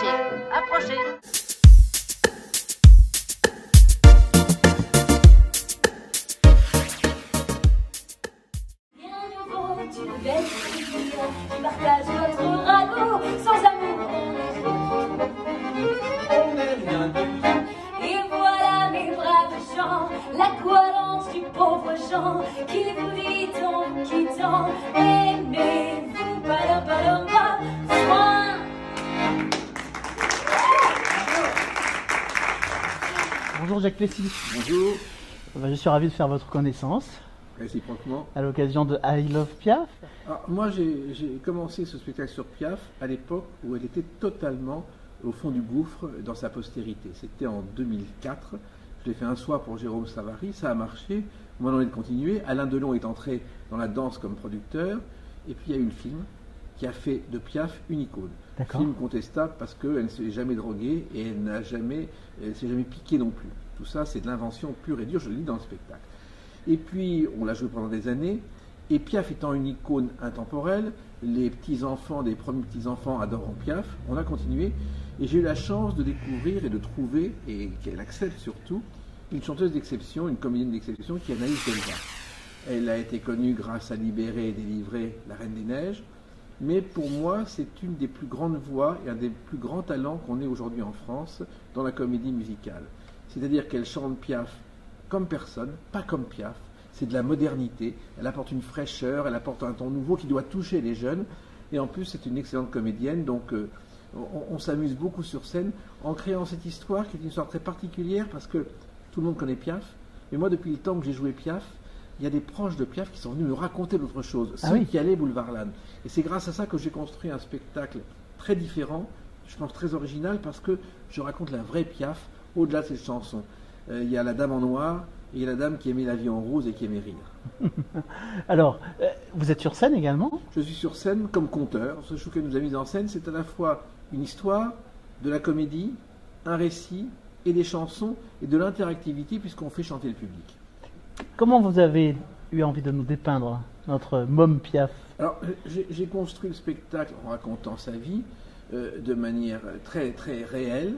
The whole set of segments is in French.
Approchez, approchez. Une belle fille qui partage votre radeau sans amour. On n'est rien du tout. Et voilà mes braves gens, la cohérence du pauvre Jean qui vous dit en vous quittant, aimez-vous, palopaloma, soin. Bonjour Jacques Plessis. Bonjour, Je suis ravi de faire votre connaissance réciproquement. à l'occasion de I Love Piaf. Alors, moi, j'ai commencé ce spectacle sur Piaf à l'époque où elle était totalement au fond du gouffre dans sa postérité. C'était en 2004. Je l'ai fait un soir pour Jérôme Savary, ça a marché. Moi, on a de continuer. Alain Delon est entré dans la danse comme producteur. Et puis, il y a eu le film qui a fait de Piaf une icône. D'accord. Film contestable parce qu'elle ne s'est jamais droguée et elle s'est jamais piquée non plus. Tout ça, c'est de l'invention pure et dure, je le dis dans le spectacle. Et puis, on l'a joué pendant des années. Et Piaf étant une icône intemporelle, les petits-enfants, des premiers petits-enfants adorant Piaf, on a continué. Et j'ai eu la chance de découvrir et de trouver, et qu'elle accepte surtout, une chanteuse d'exception, une comédienne d'exception qui est Anaïs Delva. Elle a été connue grâce à Libérée et Délivrée, La Reine des Neiges. Mais pour moi, c'est une des plus grandes voix et un des plus grands talents qu'on ait aujourd'hui en France dans la comédie musicale. C'est-à-dire qu'elle chante Piaf comme personne, pas comme Piaf. C'est de la modernité, elle apporte une fraîcheur, elle apporte un ton nouveau qui doit toucher les jeunes. Et en plus, c'est une excellente comédienne, donc on s'amuse beaucoup sur scène en créant cette histoire qui est une histoire très particulière parce que tout le monde connaît Piaf. Mais moi, depuis le temps que j'ai joué Piaf, il y a des proches de Piaf qui sont venus me raconter d'autres choses, ceux qui allaient Boulevard Lannes. Et c'est grâce à ça que j'ai construit un spectacle très différent, je pense très original, parce que je raconte la vraie Piaf au-delà de ses chansons. Il y a la dame en noir, et il y a la dame qui aimait la vie en rose et qui aimait rire. Alors, vous êtes sur scène également? Je suis sur scène comme conteur. Ce show que nous a mis en scène, c'est à la fois une histoire, de la comédie, un récit et des chansons et de l'interactivité puisqu'on fait chanter le public. Comment vous avez eu envie de nous dépeindre notre môme Piaf? Alors, j'ai construit le spectacle en racontant sa vie de manière très, très réelle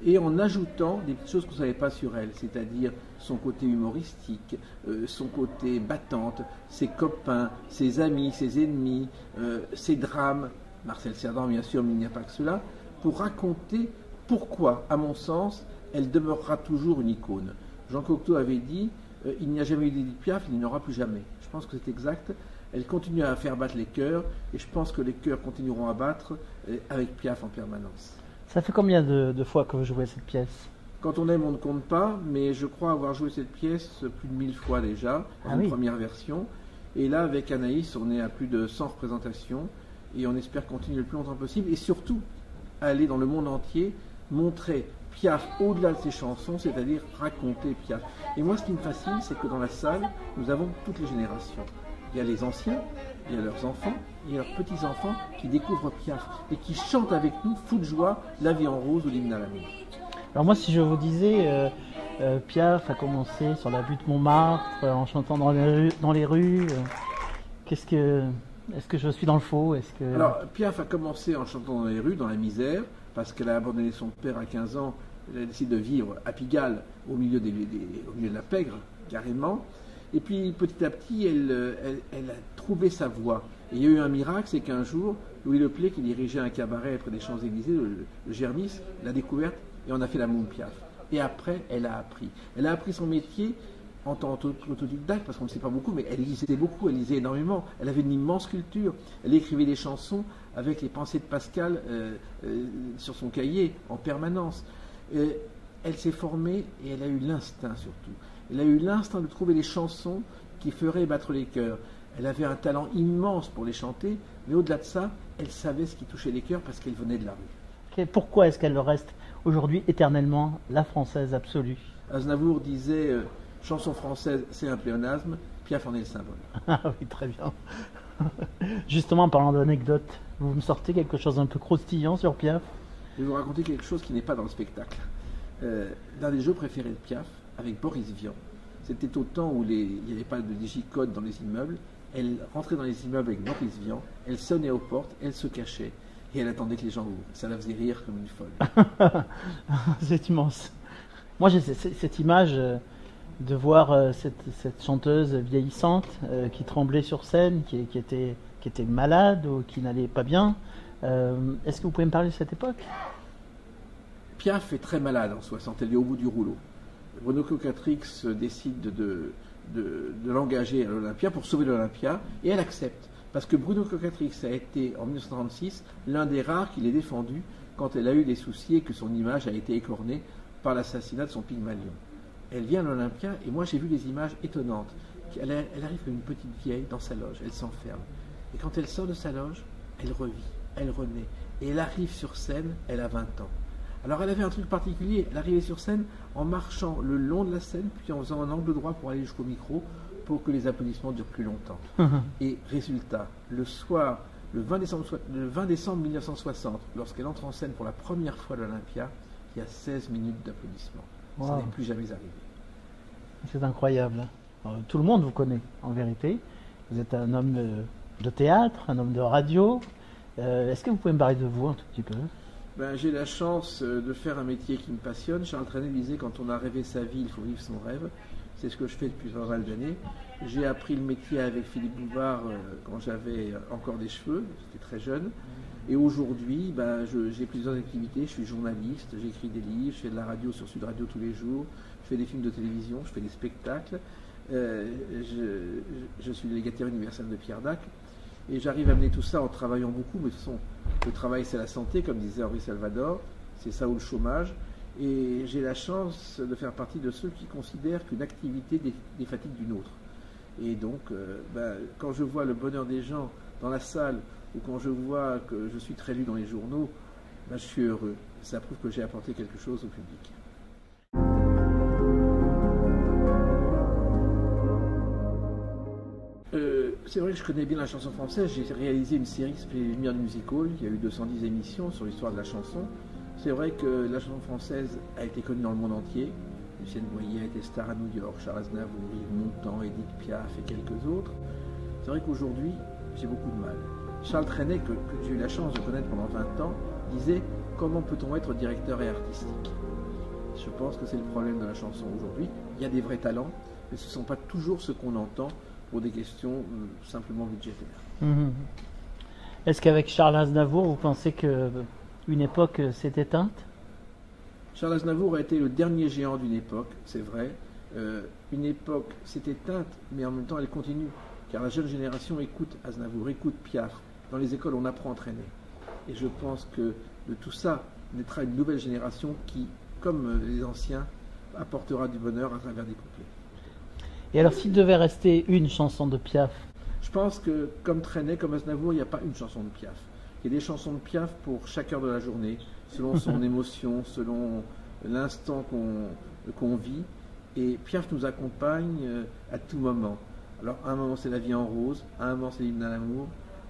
et en ajoutant des petites choses qu'on ne savait pas sur elle, c'est-à-dire son côté humoristique, son côté battante, ses copains, ses amis, ses ennemis, ses drames, Marcel Cerdan bien sûr, mais il n'y a pas que cela, pour raconter pourquoi, à mon sens, elle demeurera toujours une icône. Jean Cocteau avait dit il n'y a jamais eu d'Édith Piaf, il n'y en aura plus jamais. Je pense que c'est exact. Elle continue à faire battre les cœurs et je pense que les cœurs continueront à battre avec Piaf en permanence. Ça fait combien de fois que vous jouez cette pièce? Quand on aime, on ne compte pas, mais je crois avoir joué cette pièce plus de 1000 fois déjà, en première version. Et là, avec Anaïs, on est à plus de 100 représentations et on espère continuer le plus longtemps possible et surtout aller dans le monde entier montrer Piaf au-delà de ses chansons, c'est-à-dire raconter Piaf. Et moi, ce qui me fascine, c'est que dans la salle, nous avons toutes les générations. Il y a les anciens, il y a leurs enfants, il y a leurs petits-enfants qui découvrent Piaf et qui chantent avec nous, fous de joie, La vie en rose ou l'hymne à l'amour. Alors moi, si je vous disais, Piaf a commencé sur la butte Montmartre, en chantant dans les rues, est-ce que je suis dans le faux? Alors, Piaf a commencé en chantant dans les rues, dans la misère, parce qu'elle a abandonné son père à 15 ans, elle a décidé de vivre à Pigalle, au milieu de la pègre, carrément. Et puis, petit à petit, elle a trouvé sa voie. Et il y a eu un miracle, c'est qu'un jour, Louis Leplay, qui dirigeait un cabaret près des Champs-Élysées, le Germis, l'a découverte, et on a fait la Moum Piaf. Et après, elle a appris. Elle a appris son métier en tant qu'autodidacte, parce qu'on ne sait pas beaucoup, mais elle lisait beaucoup, elle lisait énormément. Elle avait une immense culture. Elle écrivait des chansons avec les pensées de Pascal sur son cahier en permanence. Elle s'est formée et elle a eu l'instinct surtout. Elle a eu l'instinct de trouver les chansons qui feraient battre les cœurs. Elle avait un talent immense pour les chanter, mais au-delà de ça, elle savait ce qui touchait les cœurs parce qu'elle venait de la rue. Pourquoi est-ce qu'elle reste aujourd'hui éternellement la française absolue? Aznavour disait chanson française, c'est un pléonasme, Piaf en est le symbole. Ah oui, très bien. Justement, en parlant d'anecdotes, vous me sortez quelque chose un peu croustillant sur Piaf? Je vais vous raconter quelque chose qui n'est pas dans le spectacle. L'un des jeux préférés de Piaf, avec Boris Vian, c'était au temps où il n'y avait pas de digicode dans les immeubles. Elle rentrait dans les immeubles avec Boris Vian, elle sonnait aux portes, elle se cachait. et elle attendait que les gens ouvrent. Ça la faisait rire comme une folle. C'est immense. Moi, j'ai cette image de voir cette chanteuse vieillissante qui tremblait sur scène, qui était malade ou qui n'allait pas bien. Est-ce que vous pouvez me parler de cette époque? Piaf est très malade en 60, elle est au bout du rouleau. Bruno Coquatrix décide de l'engager à l'Olympia pour sauver l'Olympia, et elle accepte. Parce que Bruno Coquatrix a été, en 1936, l'un des rares qui l'ait défendu quand elle a eu des soucis et que son image a été écornée par l'assassinat de son Pygmalion. Elle vient à l'Olympia, et moi j'ai vu des images étonnantes. Elle arrive comme une petite vieille dans sa loge, elle s'enferme. Et quand elle sort de sa loge, elle revit, elle renaît. Et elle arrive sur scène, elle a 20 ans. Alors elle avait un truc particulier, elle arrivait sur scène en marchant le long de la scène, puis en faisant un angle droit pour aller jusqu'au micro, pour que les applaudissements durent plus longtemps. Et résultat, le soir, le 20 décembre 1960, lorsqu'elle entre en scène pour la première fois à l'Olympia, il y a 16 minutes d'applaudissements. Wow. Ça n'est plus jamais arrivé. C'est incroyable. Alors, tout le monde vous connaît, en vérité. Vous êtes un homme de théâtre, un homme de radio. Est-ce que vous pouvez me parler de vous un tout petit peu? J'ai la chance de faire un métier qui me passionne. Charles Trenet disait, quand on a rêvé sa vie, il faut vivre son rêve. C'est ce que je fais depuis pas mal d'années. J'ai appris le métier avec Philippe Bouvard quand j'avais encore des cheveux, j'étais très jeune. Et aujourd'hui, j'ai plusieurs activités. Je suis journaliste, j'écris des livres, je fais de la radio sur Sud Radio tous les jours, je fais des films de télévision, je fais des spectacles. Je suis délégataire universel de Pierre Dac. Et j'arrive à mener tout ça en travaillant beaucoup, mais de toute façon, le travail c'est la santé, comme disait Henri Salvador, c'est ça ou le chômage. Et j'ai la chance de faire partie de ceux qui considèrent qu'une activité défatigue d'une autre. Et donc, quand je vois le bonheur des gens dans la salle, ou quand je vois que je suis très lu dans les journaux, je suis heureux. Ça prouve que j'ai apporté quelque chose au public. C'est vrai que je connais bien la chanson française. J'ai réalisé une série qui s'appelait Lumière du Musical. Il y a eu 210 émissions sur l'histoire de la chanson. C'est vrai que la chanson française a été connue dans le monde entier. Lucienne Boyer a été star à New York, Charles Aznavour, Yves Montand, Edith Piaf et quelques autres. C'est vrai qu'aujourd'hui, j'ai beaucoup de mal. Charles Trenet, que j'ai eu la chance de connaître pendant 20 ans, disait « Comment peut-on être directeur et artistique ?» Je pense que c'est le problème de la chanson aujourd'hui. Il y a des vrais talents, mais ce ne sont pas toujours ceux qu'on entend pour des questions simplement budgétaires. Est-ce qu'avec Charles Aznavour, vous pensez qu'une époque s'est éteinte? Charles Aznavour a été le dernier géant d'une époque, c'est vrai. Une époque s'est éteinte, mais en même temps elle continue. Car la jeune génération écoute Aznavour, écoute Piaf. Dans les écoles, on apprend à entraîner. Et je pense que de tout ça naîtra une nouvelle génération qui, comme les anciens, apportera du bonheur à travers des couplets. Et alors, s'il devait rester une chanson de Piaf? Je pense que, comme Trenet, comme Aznavour, il n'y a pas une chanson de Piaf. Il y a des chansons de Piaf pour chaque heure de la journée, selon son émotion, selon l'instant qu'on vit. Et Piaf nous accompagne à tout moment. Alors, à un moment, c'est La vie en rose, à un moment, c'est L'hymne à l'amour,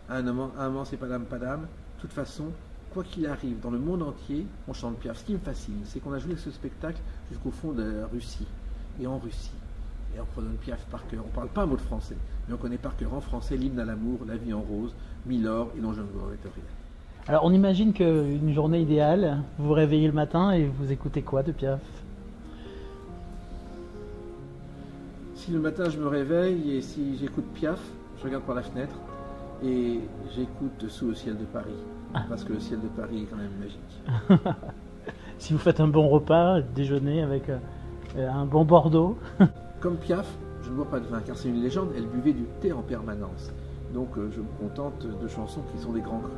à un moment, c'est Padam Padam. De toute façon, quoi qu'il arrive, dans le monde entier, on chante Piaf. Ce qui me fascine, c'est qu'on a joué ce spectacle jusqu'au fond de la Russie. Et en Russie. Et on prononce Piaf par cœur. On ne parle pas un mot de français, mais on connaît par cœur en français L'hymne à l'amour, La vie en rose, Milord et Non je ne vous regrette rien. Alors, on imagine qu'une journée idéale, vous vous réveillez le matin et vous écoutez quoi de Piaf? Si le matin je me réveille et si j'écoute Piaf, je regarde par la fenêtre et j'écoute Sous le ciel de Paris. Parce que le ciel de Paris est quand même magique. Si vous faites un bon repas, déjeuner avec un bon Bordeaux. Comme Piaf, je ne bois pas de vin, car c'est une légende, elle buvait du thé en permanence. Donc je me contente de chansons qui sont des grands crus.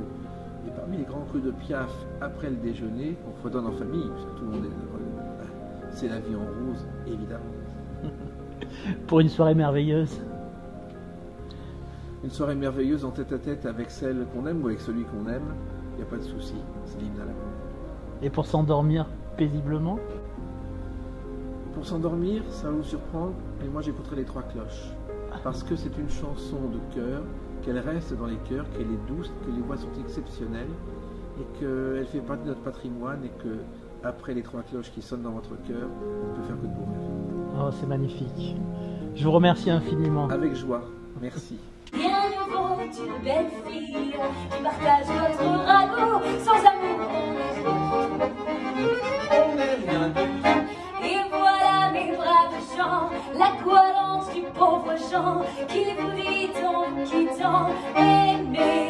Et parmi les grands crus de Piaf, après le déjeuner, on redonne en famille, parce que tout le monde est... c'est La vie en rose, évidemment. Pour une soirée merveilleuse. Une soirée merveilleuse en tête-à-tête avec celle qu'on aime ou avec celui qu'on aime, il n'y a pas de souci, c'est L'hymne à l'amour. Et pour s'endormir paisiblement? Pour s'endormir, ça va vous surprendre, mais moi j'écouterai Les Trois Cloches. Parce que c'est une chanson de cœur, qu'elle reste dans les cœurs, qu'elle est douce, que les voix sont exceptionnelles, et qu'elle fait partie de notre patrimoine, et que après Les Trois Cloches qui sonnent dans votre cœur, on ne peut faire que de beaux rêves. Oh, c'est magnifique. Je vous remercie infiniment. Avec joie, merci. Bien nouveau, une belle fille qui partage votre ragot. pauvres gens qui vous dit en quittant, aimez